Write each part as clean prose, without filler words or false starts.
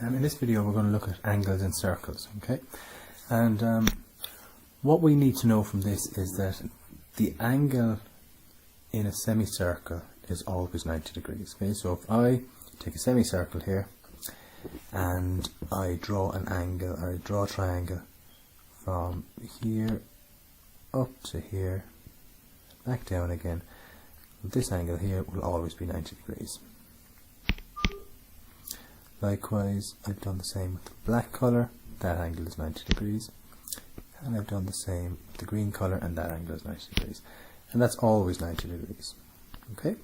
In this video we're going to look at angles in circles, okay? And what we need to know from this is that the angle in a semicircle is always 90 degrees, okay? So if I take a semicircle here and I draw an angle, or I draw a triangle from here up to here, back down again, this angle here will always be 90 degrees. Likewise, I've done the same with the black colour, that angle is 90 degrees, and I've done the same with the green colour, and that angle is 90 degrees, and that's always 90 degrees. Okay,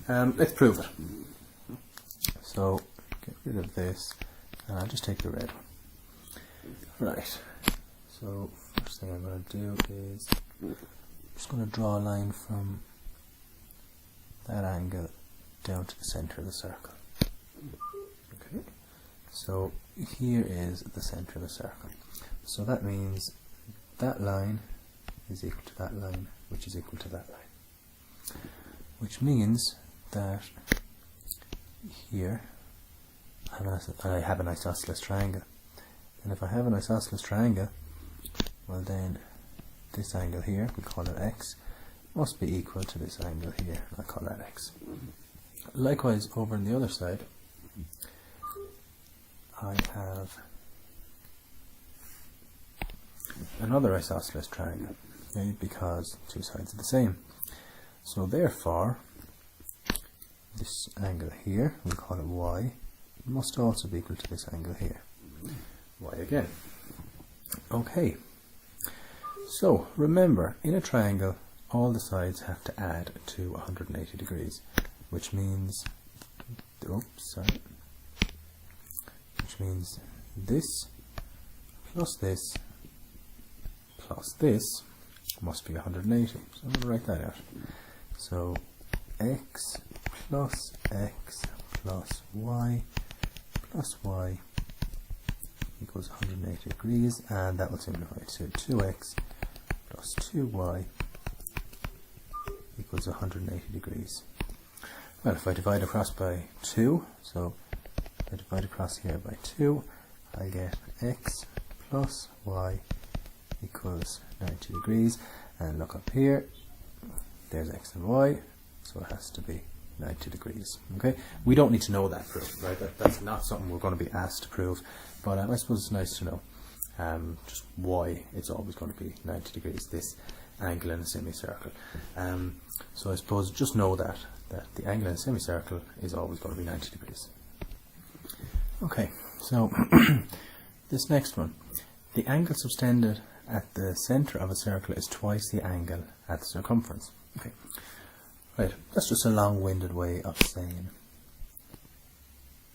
let's prove it. So get rid of this, and I'll just take the red one. Right, so first thing I'm going to do is I'm just going to draw a line from that angle down to the centre of the circle. Okay, so here is the centre of the circle. So that means that line is equal to that line, which is equal to that line. Which means that here I have an isosceles triangle. And if I have an isosceles triangle, well then this angle here, we call it x, must be equal to this angle here, I call that x. Likewise, over on the other side, I have another isosceles triangle, okay, because two sides are the same. So therefore, this angle here, we call it y, must also be equal to this angle here, y again. Okay, so remember, in a triangle, all the sides have to add to 180 degrees, which means, which means this plus this must be 180. So I'm going to write that out. So x plus y equals 180 degrees, and that will simplify to 2x plus 2y equals 180 degrees. Well, if I divide across by 2, so if I divide across here by 2, I get x plus y equals 90 degrees, and look up here, there's x and y, so it has to be 90 degrees. Okay, we don't need to know that proof, right? That's not something we're going to be asked to prove, but I suppose it's nice to know just why it's always going to be 90 degrees, this angle in a semicircle. So I suppose just know that the angle in a semicircle is always going to be 90 degrees. Okay, so this next one, the angle subtended at the centre of a circle is twice the angle at the circumference. Okay, right, that's just a long-winded way of saying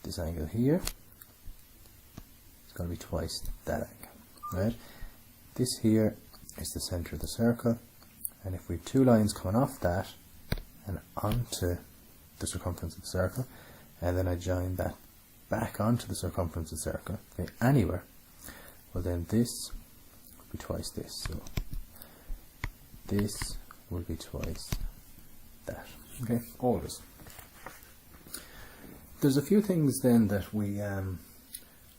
this angle here is going to be twice that angle, right? This here is the centre of the circle, and if we have two lines coming off that and onto the circumference of the circle, and then I join that back onto the circumference of the circle, okay, anywhere, well then this will be twice this, so this will be twice that, okay, always. There's a few things then that we I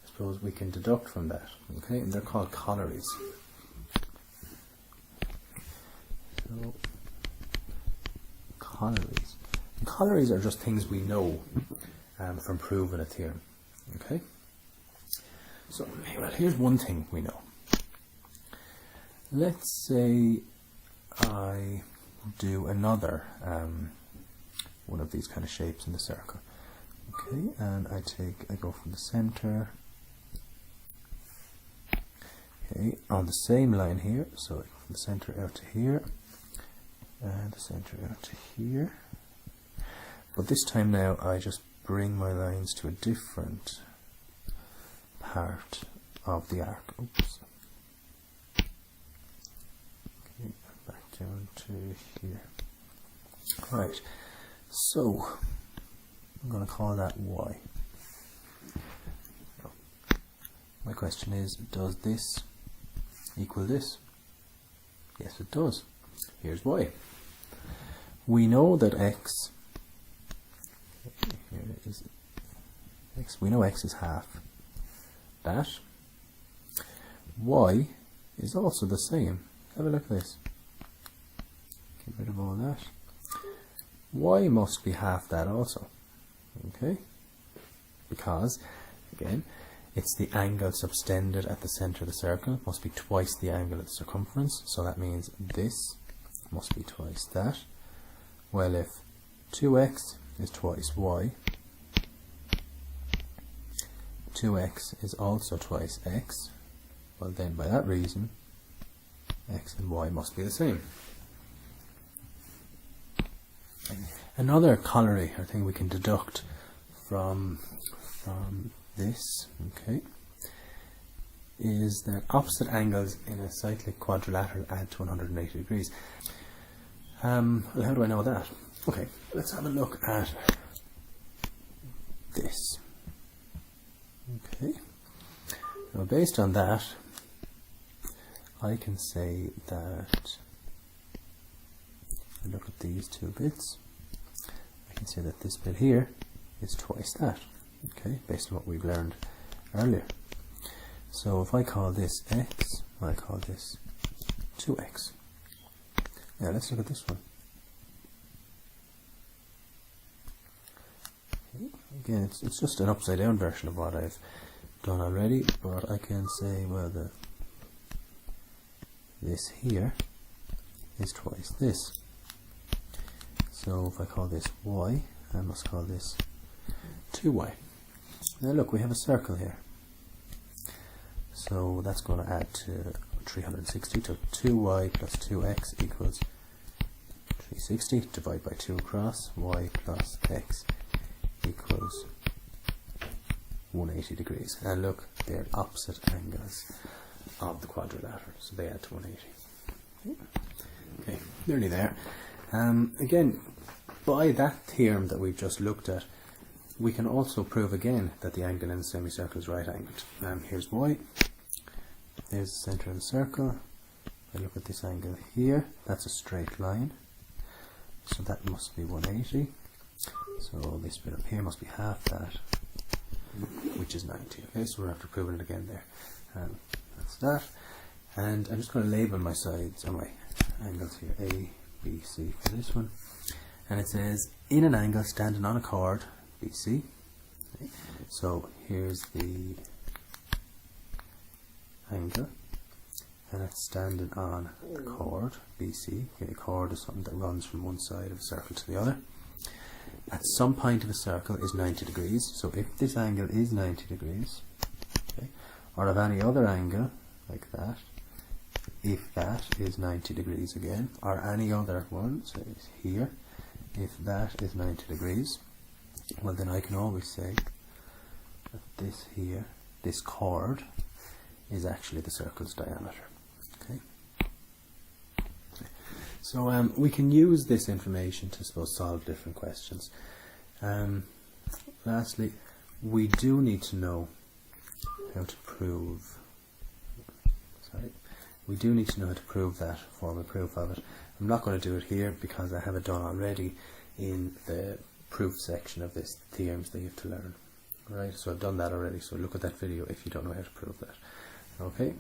suppose we can deduct from that, okay, and they're called corollaries. So corollaries. And corollaries are just things we know from proving a theorem, okay. So well, here's one thing we know. Let's say I do another one of these kind of shapes in the circle, okay, and I go from the center, okay, on the same line here, so from the center out to here, and the center out to here, but this time now I just bring my lines to a different part of the arc. Oops. Okay, back down to here. Right, so I'm going to call that y. My question is, does this equal this? Yes, it does. Here's y. We know that here is x. We know x is half that. Y is also the same. Have a look at this. Get rid of all that. Y must be half that also. Okay? Because, again, it's the angle subtended at the center of the circle. It must be twice the angle of the circumference. So that means this must be twice that. Well, if 2x is twice y, 2x is also twice x, well then by that reason, x and y must be the same. Another corollary, or thing we can deduct from this, okay, is that opposite angles in a cyclic quadrilateral add to 180 degrees. Well, how do I know that? Okay, let's have a look at this. Okay, now based on that, I can say that, I look at these two bits, I can say that this bit here is twice that, okay, based on what we've learned earlier. So if I call this x, I call this 2x. Now let's look at this one. Again, it's just an upside down version of what I've done already, but I can say, well, this here is twice this. So if I call this y, I must call this 2y. Now look, we have a circle here. So that's going to add to 360, so 2y plus 2x equals 360, divide by 2 across, y plus x equals 180 degrees. And look, they're opposite angles of the quadrilateral, so they add to 180. Okay, nearly there. Again, by that theorem that we've just looked at, we can also prove again that the angle in the semicircle is right angled. Here's y, there's the centre of the circle. I look at this angle here, that's a straight line, so that must be 180. So this bit up here must be half that, which is 90. Okay, so we're after proving it again there. That's that. And I'm just going to label my sides, or my angles here, A, B, C for this one. And it says, in an angle standing on a chord, BC. Okay. So here's the angle, and it's standing on the chord, BC. Okay, a chord is something that runs from one side of a circle to the other. At some point of a circle is 90 degrees, so if this angle is 90 degrees, okay, or of any other angle, like that, if that is 90 degrees again, or any other one, so it's here, if that is 90 degrees, well then I can always say that this here, this chord, is actually the circle's diameter. Okay. So we can use this information to suppose solve different questions. Lastly, we do need to know how to prove. We do need to know how to prove that formal proof of it. I'm not going to do it here because I have it done already in the proof section of this theorems that you have to learn. Right, so I've done that already. So look at that video if you don't know how to prove that. Okay.